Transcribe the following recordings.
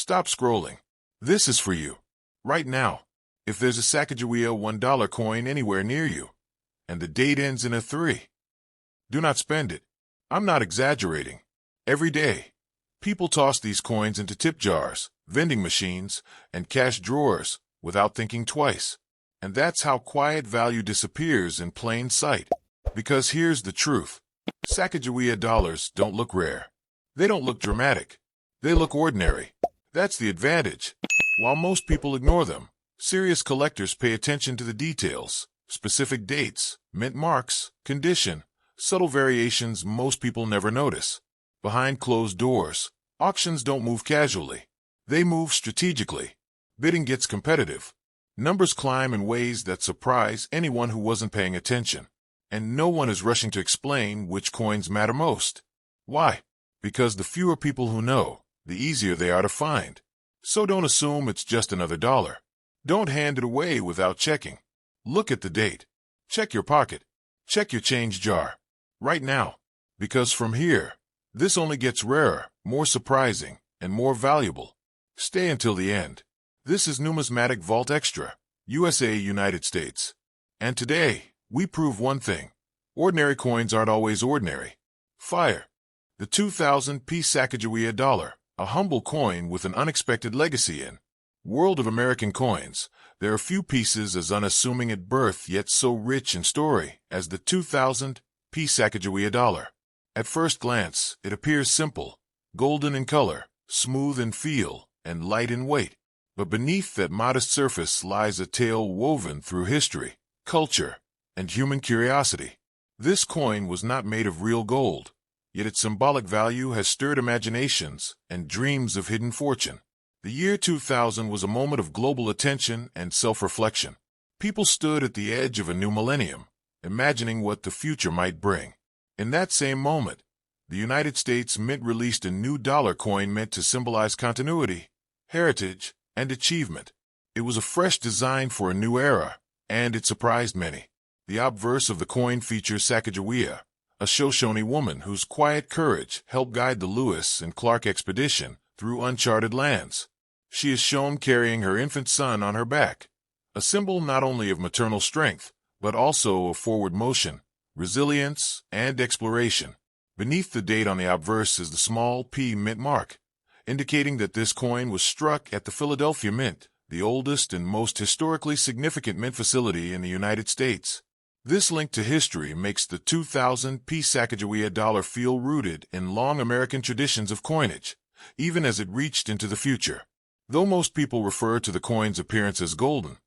Stop scrolling. This is for you. Right now. If there's a Sacagawea $1 coin anywhere near you, and the date ends in a 3, do not spend it. I'm not exaggerating. Every day, people toss these coins into tip jars, vending machines, and cash drawers without thinking twice. And that's how quiet value disappears in plain sight. Because here's the truth. Sacagawea dollars don't look rare. They don't look dramatic. They look ordinary. That's the advantage. While most people ignore them, serious collectors pay attention to the details, specific dates, mint marks, condition, subtle variations most people never notice. Behind closed doors, auctions don't move casually. They move strategically. Bidding gets competitive. Numbers climb in ways that surprise anyone who wasn't paying attention. And no one is rushing to explain which coins matter most. Why? Because the fewer people who know, the easier they are to find. So don't assume it's just another dollar. Don't hand it away without checking. Look at the date. Check your pocket. Check your change jar. Right now. Because from here, this only gets rarer, more surprising, and more valuable. Stay until the end. This is Numismatic Vault Extra, USA, United States. And today, we prove one thing. Ordinary coins aren't always ordinary. Fire. The 2000 Sacagawea dollar, a humble coin with an unexpected legacy in. World of American coins, there are few pieces as unassuming at birth yet so rich in story as the 2000 Sacagawea dollar. At first glance, it appears simple, golden in color, smooth in feel, and light in weight. But beneath that modest surface lies a tale woven through history, culture, and human curiosity. This coin was not made of real gold, yet its symbolic value has stirred imaginations and dreams of hidden fortune. The year 2000 was a moment of global attention and self-reflection. People stood at the edge of a new millennium, imagining what the future might bring. In that same moment, the United States Mint released a new dollar coin meant to symbolize continuity, heritage, and achievement. It was a fresh design for a new era, and it surprised many. The obverse of the coin features Sacagawea, a Shoshone woman whose quiet courage helped guide the Lewis and Clark expedition through uncharted lands. She is shown carrying her infant son on her back, a symbol not only of maternal strength, but also of forward motion, resilience, and exploration. Beneath the date on the obverse is the small P mint mark, indicating that this coin was struck at the Philadelphia Mint, the oldest and most historically significant mint facility in the United States. This link to history makes the 2000 Sacagawea dollar feel rooted in long American traditions of coinage, even as it reached into the future. Though most people refer to the coin's appearance as golden,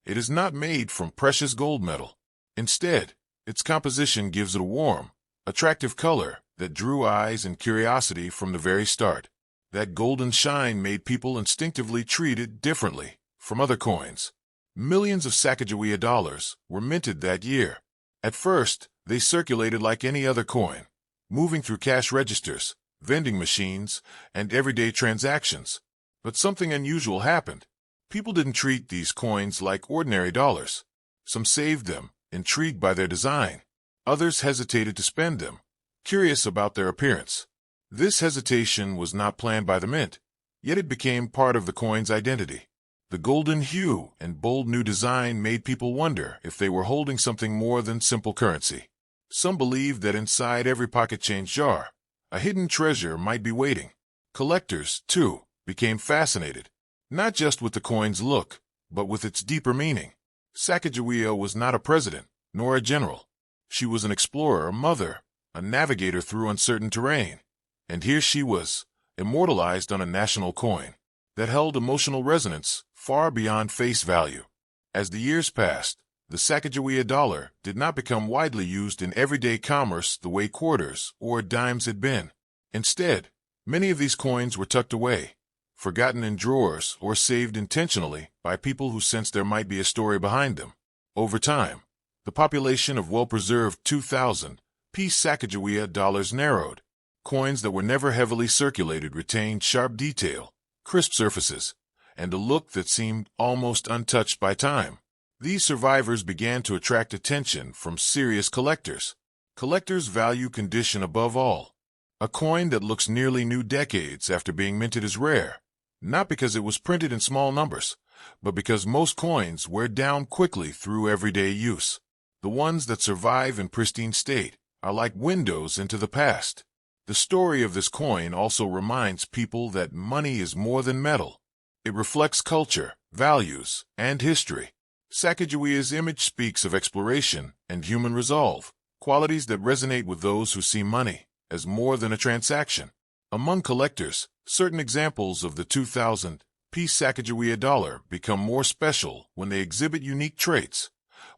it is not made from precious gold metal. Instead, its composition gives it a warm, attractive color that drew eyes and curiosity from the very start. That golden shine made people instinctively treat it differently from other coins. Millions of Sacagawea dollars were minted that year. At first, they circulated like any other coin, moving through cash registers, vending machines, and everyday transactions. But something unusual happened. People didn't treat these coins like ordinary dollars. Some saved them, intrigued by their design. Others hesitated to spend them, curious about their appearance. This hesitation was not planned by the mint, yet it became part of the coin's identity. The golden hue and bold new design made people wonder if they were holding something more than simple currency. Some believed that inside every pocket change jar, a hidden treasure might be waiting. Collectors, too, became fascinated, not just with the coin's look, but with its deeper meaning. Sacagawea was not a president, nor a general. She was an explorer, a mother, a navigator through uncertain terrain. And here she was, immortalized on a national coin that held emotional resonance far beyond face value. As the years passed, the Sacagawea dollar did not become widely used in everyday commerce the way quarters or dimes had been. Instead, many of these coins were tucked away, forgotten in drawers or saved intentionally by people who sensed there might be a story behind them. Over time, the population of well-preserved 2000 Sacagawea dollars narrowed. Coins that were never heavily circulated retained sharp detail, crisp surfaces, and a look that seemed almost untouched by time. These survivors began to attract attention from serious collectors. Collectors value condition above all. A coin that looks nearly new decades after being minted is rare, not because it was printed in small numbers, but because most coins wear down quickly through everyday use. The ones that survive in pristine state are like windows into the past. The story of this coin also reminds people that money is more than metal. It reflects culture, values, and history. Sacagawea's image speaks of exploration and human resolve, qualities that resonate with those who see money as more than a transaction. Among collectors, certain examples of the 2000-piece Sacagawea dollar become more special when they exhibit unique traits,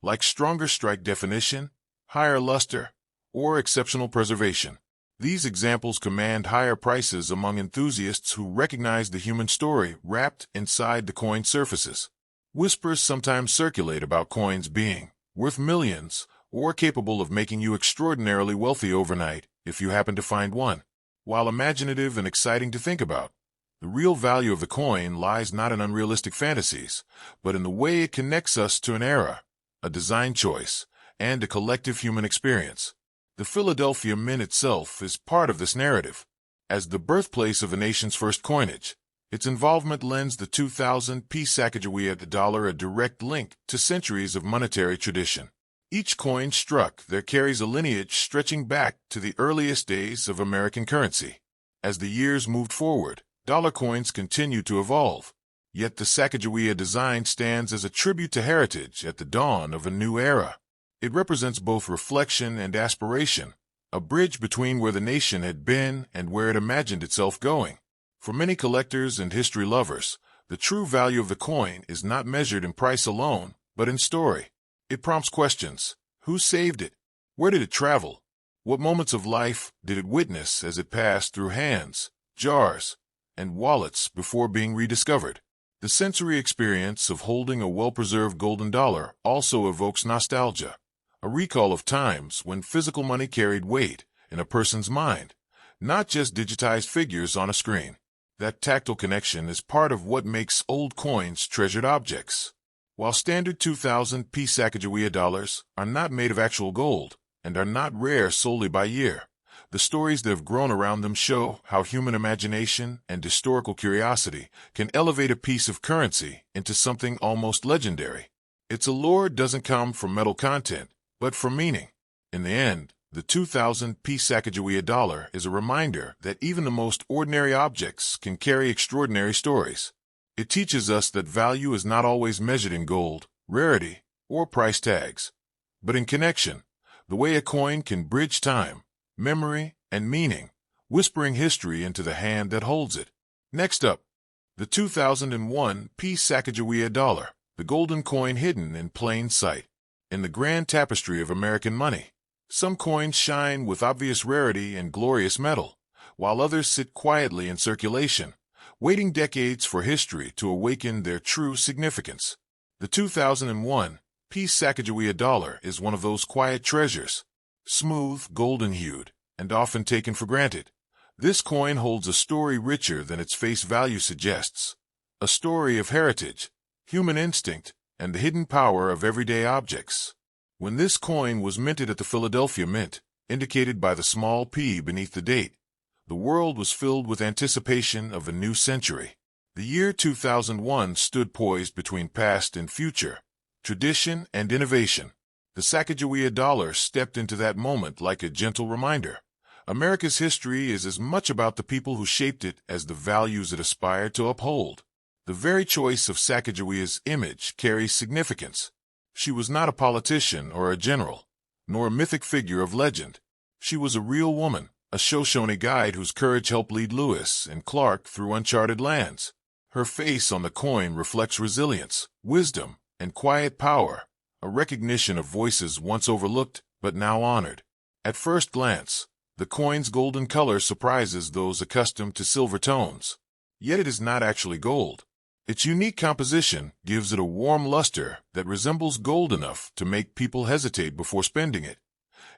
like stronger strike definition, higher luster, or exceptional preservation. These examples command higher prices among enthusiasts who recognize the human story wrapped inside the coin surfaces. Whispers sometimes circulate about coins being worth millions or capable of making you extraordinarily wealthy overnight if you happen to find one. While imaginative and exciting to think about, the real value of the coin lies not in unrealistic fantasies, but in the way it connects us to an era, a design choice, and a collective human experience. The Philadelphia Mint itself is part of this narrative. As the birthplace of the nation's first coinage, its involvement lends the 2000-piece Sacagawea dollar a direct link to centuries of monetary tradition. Each coin struck there carries a lineage stretching back to the earliest days of American currency. As the years moved forward, dollar coins continued to evolve. Yet the Sacagawea design stands as a tribute to heritage at the dawn of a new era. It represents both reflection and aspiration, a bridge between where the nation had been and where it imagined itself going. For many collectors and history lovers, the true value of the coin is not measured in price alone, but in story. It prompts questions. Who saved it? Where did it travel? What moments of life did it witness as it passed through hands, jars, and wallets before being rediscovered? The sensory experience of holding a well-preserved golden dollar also evokes nostalgia, a recall of times when physical money carried weight in a person's mind, not just digitized figures on a screen. That tactile connection is part of what makes old coins treasured objects. While standard 2000-piece Sacagawea dollars are not made of actual gold and are not rare solely by year, the stories that have grown around them show how human imagination and historical curiosity can elevate a piece of currency into something almost legendary. Its allure doesn't come from metal content, but from meaning. In the end, the 2000-piece Sacagawea dollar is a reminder that even the most ordinary objects can carry extraordinary stories. It teaches us that value is not always measured in gold, rarity, or price tags, but in connection, the way a coin can bridge time, memory, and meaning, whispering history into the hand that holds it. Next up, the 2001-piece Sacagawea dollar, the golden coin hidden in plain sight. In the grand tapestry of American money, some coins shine with obvious rarity and glorious metal, while others sit quietly in circulation, waiting decades for history to awaken their true significance. The 2001-piece Sacagawea dollar is one of those quiet treasures, smooth, golden-hued, and often taken for granted. This coin holds a story richer than its face value suggests, a story of heritage, human instinct, and the hidden power of everyday objects. When this coin was minted at the Philadelphia Mint, indicated by the small p beneath the date, the world was filled with anticipation of a new century. The year 2001 stood poised between past and future, tradition and innovation. The Sacagawea dollar stepped into that moment like a gentle reminder. America's history is as much about the people who shaped it as the values it aspired to uphold. The very choice of Sacagawea's image carries significance. She was not a politician or a general, nor a mythic figure of legend. She was a real woman, a Shoshone guide whose courage helped lead Lewis and Clark through uncharted lands. Her face on the coin reflects resilience, wisdom, and quiet power, a recognition of voices once overlooked but now honored. At first glance, the coin's golden color surprises those accustomed to silver tones. Yet it is not actually gold. Its unique composition gives it a warm luster that resembles gold enough to make people hesitate before spending it.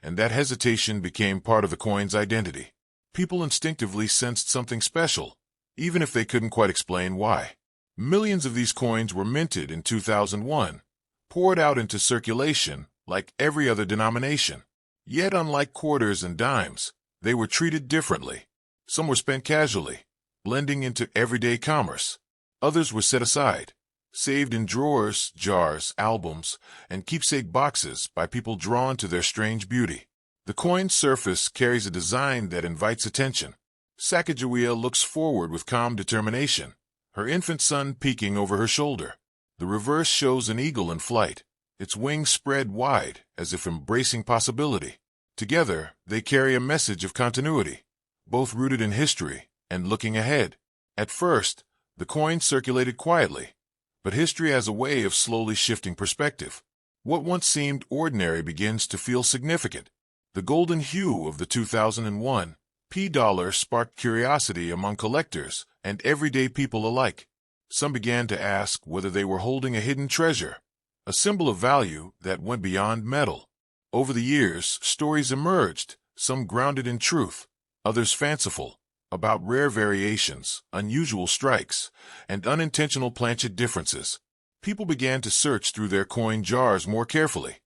And that hesitation became part of the coin's identity. People instinctively sensed something special, even if they couldn't quite explain why. Millions of these coins were minted in 2001, poured out into circulation like every other denomination. Yet unlike quarters and dimes, they were treated differently. Some were spent casually, blending into everyday commerce. Others were set aside, saved in drawers, jars, albums, and keepsake boxes by people drawn to their strange beauty. The coin's surface carries a design that invites attention. Sacagawea looks forward with calm determination, her infant son peeking over her shoulder. The reverse shows an eagle in flight, its wings spread wide as if embracing possibility. Together, they carry a message of continuity, both rooted in history and looking ahead. At first, the coin circulated quietly, but history has a way of slowly shifting perspective. What once seemed ordinary begins to feel significant. The golden hue of the 2001 $P sparked curiosity among collectors and everyday people alike. Some began to ask whether they were holding a hidden treasure, a symbol of value that went beyond metal. Over the years, stories emerged, some grounded in truth, others fanciful, about rare variations, unusual strikes, and unintentional planchet differences. People began to search through their coin jars more carefully,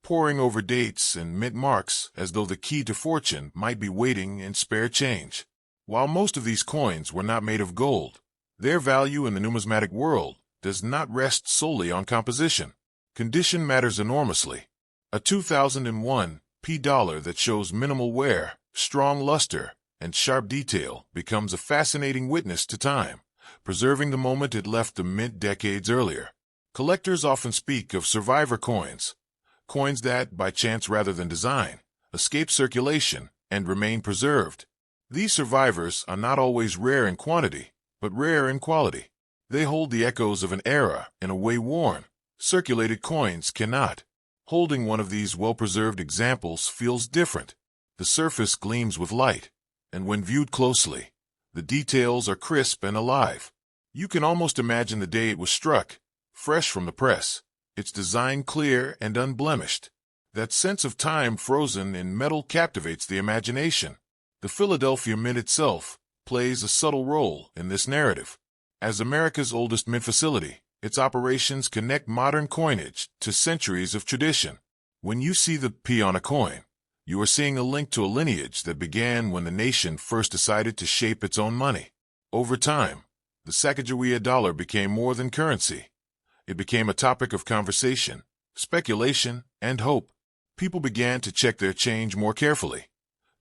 poring over dates and mint marks as though the key to fortune might be waiting in spare change. While most of these coins were not made of gold, their value in the numismatic world does not rest solely on composition. Condition matters enormously. A 2001 $P that shows minimal wear, strong luster, and sharp detail becomes a fascinating witness to time, preserving the moment it left the mint decades earlier. Collectors often speak of survivor coins, coins that, by chance rather than design, escape circulation and remain preserved. These survivors are not always rare in quantity, but rare in quality. They hold the echoes of an era in a way worn, circulated coins cannot. Holding one of these well-preserved examples feels different. The surface gleams with light, and when viewed closely, the details are crisp and alive. You can almost imagine the day it was struck, fresh from the press, its design clear and unblemished. That sense of time frozen in metal captivates the imagination. The Philadelphia Mint itself plays a subtle role in this narrative. As America's oldest mint facility, its operations connect modern coinage to centuries of tradition. When you see the P on a coin, you are seeing a link to a lineage that began when the nation first decided to shape its own money. Over time, the Sacagawea dollar became more than currency. It became a topic of conversation, speculation, and hope. People began to check their change more carefully,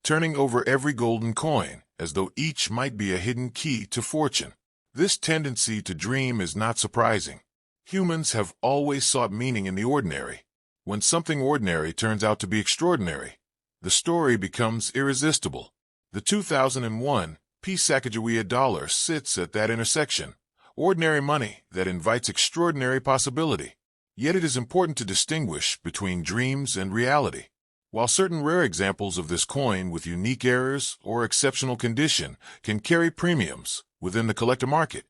turning over every golden coin as though each might be a hidden key to fortune. This tendency to dream is not surprising. Humans have always sought meaning in the ordinary. When something ordinary turns out to be extraordinary, the story becomes irresistible. The 2001 $P Sacagawea dollar sits at that intersection, ordinary money that invites extraordinary possibility. Yet it is important to distinguish between dreams and reality. While certain rare examples of this coin with unique errors or exceptional condition can carry premiums within the collector market,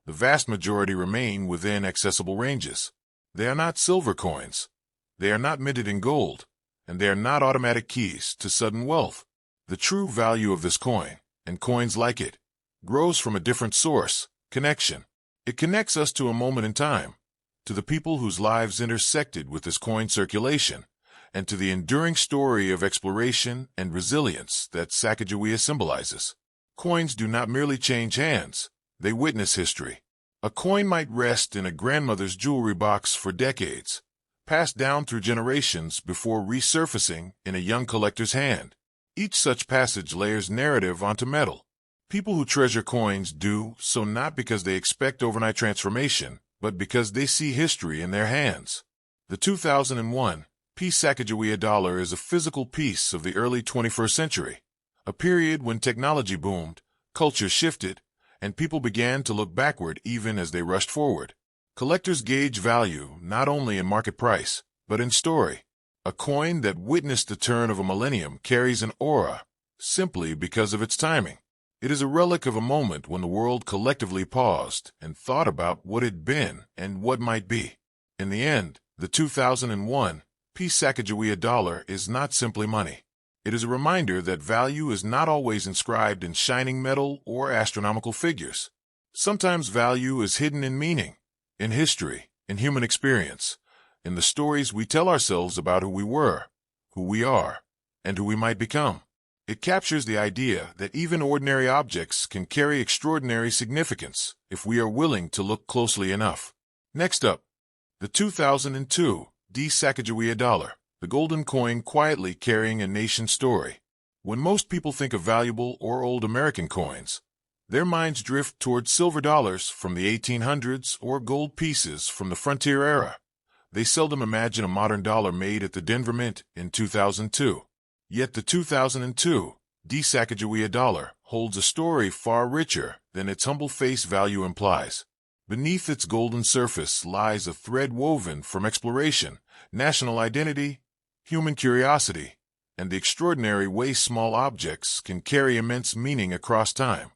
the vast majority remain within accessible ranges. They are not silver coins, they are not minted in gold, and they are not automatic keys to sudden wealth. The true value of this coin, and coins like it, grows from a different source, connection. It connects us to a moment in time, to the people whose lives intersected with this coin circulation, and to the enduring story of exploration and resilience that Sacagawea symbolizes. Coins do not merely change hands, they witness history. A coin might rest in a grandmother's jewelry box for decades, passed down through generations before resurfacing in a young collector's hand. Each such passage layers narrative onto metal. People who treasure coins do so not because they expect overnight transformation, but because they see history in their hands. The 2001 $P Sacagawea dollar is a physical piece of the early 21st century, a period when technology boomed, culture shifted, and people began to look backward even as they rushed forward. Collectors gauge value not only in market price, but in story. A coin that witnessed the turn of a millennium carries an aura, simply because of its timing. It is a relic of a moment when the world collectively paused and thought about what had been and what might be. In the end, the 2001 $P Sacagawea dollar is not simply money. It is a reminder that value is not always inscribed in shining metal or astronomical figures. Sometimes value is hidden in meaning, in history, in human experience, in the stories we tell ourselves about who we were, who we are, and who we might become. It captures the idea that even ordinary objects can carry extraordinary significance if we are willing to look closely enough. Next up, the 2002 Sacagawea dollar, the golden coin quietly carrying a nation's story. When most people think of valuable or old American coins, their minds drift toward silver dollars from the 1800s or gold pieces from the frontier era. They seldom imagine a modern dollar made at the Denver Mint in 2002. Yet the 2002 Sacagawea dollar holds a story far richer than its humble face value implies. Beneath its golden surface lies a thread woven from exploration, national identity, human curiosity, and the extraordinary way small objects can carry immense meaning across time,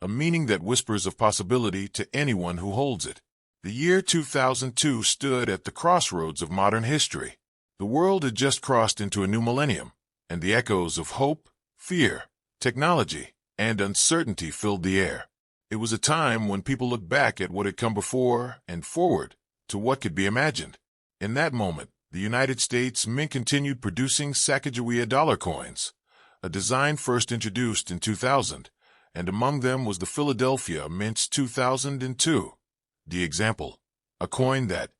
a meaning that whispers of possibility to anyone who holds it. The year 2002 stood at the crossroads of modern history. The world had just crossed into a new millennium, and the echoes of hope, fear, technology, and uncertainty filled the air. It was a time when people looked back at what had come before and forward to what could be imagined. In that moment, the United States Mint continued producing Sacagawea dollar coins, a design first introduced in 2000, and among them was the Philadelphia Mint's 2002. The example, a coin that,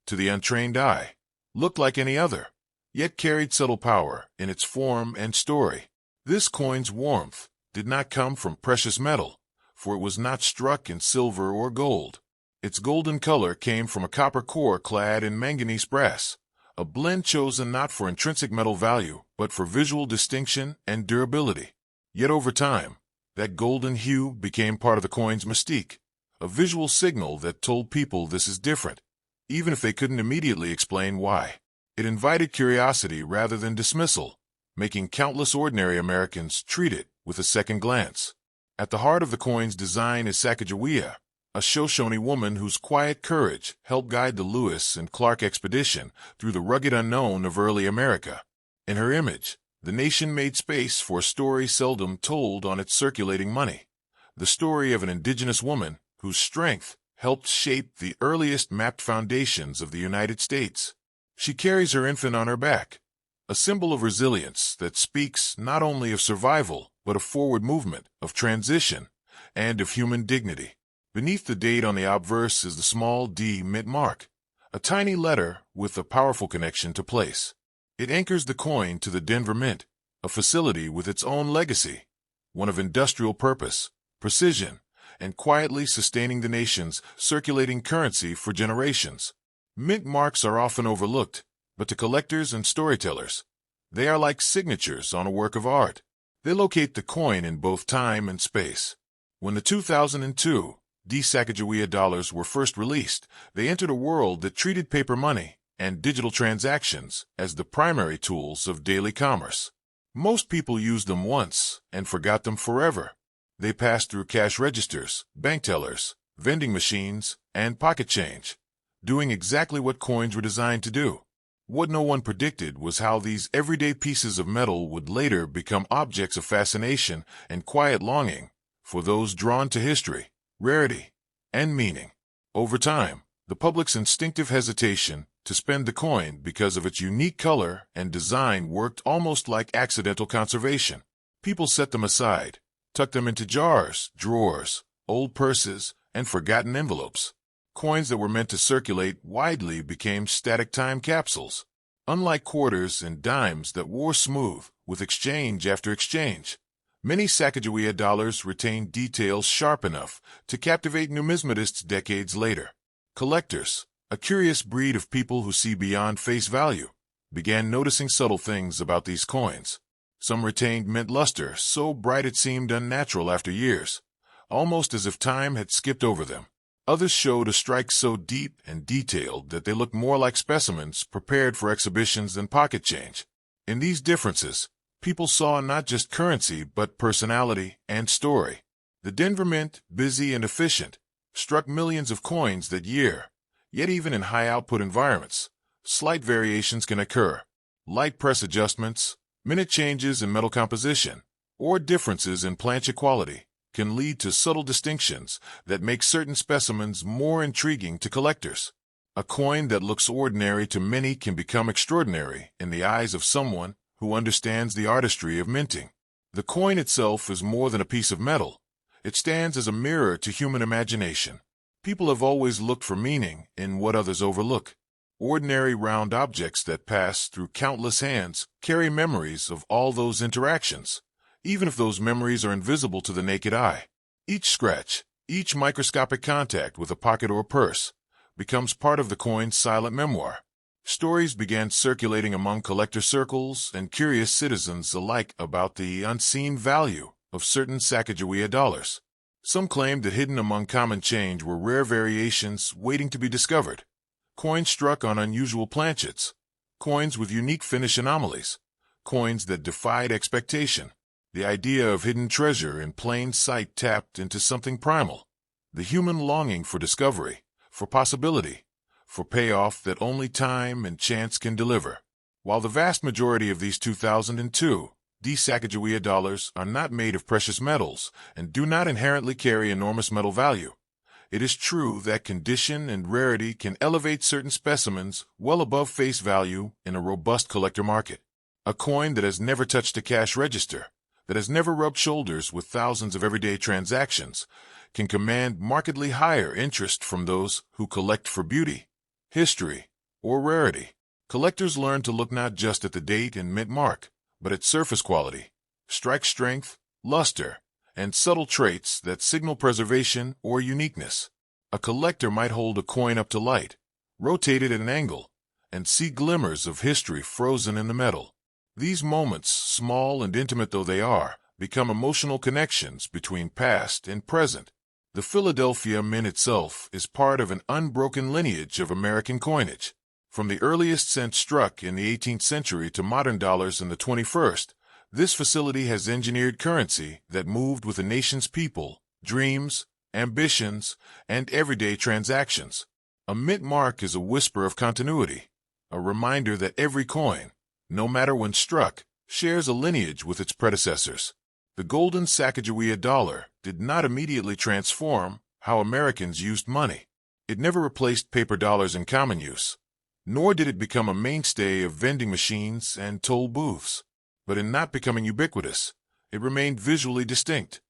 to the untrained eye, looked like any other, yet carried subtle power in its form and story. This coin's warmth did not come from precious metal, for it was not struck in silver or gold. Its golden color came from a copper core clad in manganese brass, a blend chosen not for intrinsic metal value, but for visual distinction and durability. Yet over time, that golden hue became part of the coin's mystique, a visual signal that told people this is different, even if they couldn't immediately explain why. It invited curiosity rather than dismissal, making countless ordinary Americans treat it with a second glance. At the heart of the coin's design is Sacagawea, a Shoshone woman whose quiet courage helped guide the Lewis and Clark expedition through the rugged unknown of early America. In her image, the nation made space for a story seldom told on its circulating money, the story of an indigenous woman whose strength helped shape the earliest mapped foundations of the United States. She carries her infant on her back, a symbol of resilience that speaks not only of survival, but of forward movement, of transition, and of human dignity. Beneath the date on the obverse is the small D mint mark, a tiny letter with a powerful connection to place. It anchors the coin to the Denver Mint, a facility with its own legacy, one of industrial purpose, precision, and quietly sustaining the nation's circulating currency for generations. Mint marks are often overlooked, but to collectors and storytellers, they are like signatures on a work of art. They locate the coin in both time and space. When the 2002 Sacagawea dollars were first released, they entered a world that treated paper money and digital transactions as the primary tools of daily commerce. Most people used them once and forgot them forever. They passed through cash registers, bank tellers, vending machines, and pocket change, doing exactly what coins were designed to do. What no one predicted was how these everyday pieces of metal would later become objects of fascination and quiet longing for those drawn to history, rarity, and meaning. Over time, the public's instinctive hesitation to spend the coin because of its unique color and design worked almost like accidental conservation. People set them aside, tucked them into jars, drawers, old purses, and forgotten envelopes. Coins that were meant to circulate widely became static time capsules. Unlike quarters and dimes that wore smooth with exchange after exchange, many Sacagawea dollars retained details sharp enough to captivate numismatists decades later. Collectors, a curious breed of people who see beyond face value, began noticing subtle things about these coins. Some retained mint luster so bright it seemed unnatural after years, almost as if time had skipped over them. Others showed a strike so deep and detailed that they looked more like specimens prepared for exhibitions than pocket change. In these differences, people saw not just currency but personality and story. The Denver Mint, busy and efficient, struck millions of coins that year. Yet even in high-output environments, slight variations can occur. Light press adjustments, minute changes in metal composition, or differences in planche quality can lead to subtle distinctions that make certain specimens more intriguing to collectors. A coin that looks ordinary to many can become extraordinary in the eyes of someone who understands the artistry of minting. The coin itself is more than a piece of metal. It stands as a mirror to human imagination. People have always looked for meaning in what others overlook. Ordinary round objects that pass through countless hands carry memories of all those interactions, even if those memories are invisible to the naked eye. Each scratch, each microscopic contact with a pocket or purse, becomes part of the coin's silent memoir. Stories began circulating among collector circles and curious citizens alike about the unseen value of certain Sacagawea dollars. Some claimed that hidden among common change were rare variations waiting to be discovered. Coins struck on unusual planchets, coins with unique finish anomalies, coins that defied expectation. The idea of hidden treasure in plain sight tapped into something primal, the human longing for discovery, for possibility, for payoff that only time and chance can deliver. While the vast majority of these 2002 Sacagawea dollars are not made of precious metals and do not inherently carry enormous metal value, it is true that condition and rarity can elevate certain specimens well above face value in a robust collector market. A coin that has never touched a cash register, that has never rubbed shoulders with thousands of everyday transactions, can command markedly higher interest from those who collect for beauty, history, or rarity. Collectors learn to look not just at the date and mint mark, but at surface quality, strike strength, luster, and subtle traits that signal preservation or uniqueness. A collector might hold a coin up to light, rotate it at an angle, and see glimmers of history frozen in the metal. These moments, small and intimate though they are, become emotional connections between past and present. The Philadelphia Mint itself is part of an unbroken lineage of American coinage. From the earliest cent struck in the 18th century to modern dollars in the 21st, this facility has engineered currency that moved with a nation's people, dreams, ambitions, and everyday transactions. A mint mark is a whisper of continuity, a reminder that every coin, no matter when struck, shares a lineage with its predecessors. The golden Sacagawea dollar did not immediately transform how Americans used money. It never replaced paper dollars in common use, nor did it become a mainstay of vending machines and toll booths. But in not becoming ubiquitous, it remained visually distinct,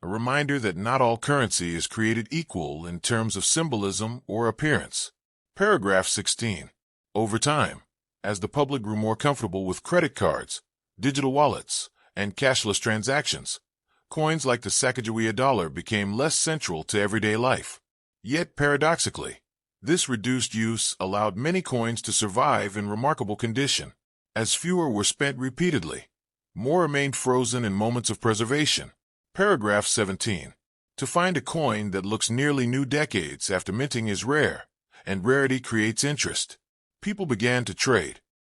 a reminder that not all currency is created equal in terms of symbolism or appearance. Paragraph 16. Over time, as the public grew more comfortable with credit cards, digital wallets, and cashless transactions, coins like the Sacagawea dollar became less central to everyday life. Yet, paradoxically, this reduced use allowed many coins to survive in remarkable condition. As fewer were spent repeatedly, more remained frozen in moments of preservation. Paragraph 17. To find a coin that looks nearly new decades after minting is rare, and rarity creates interest. People began to trade,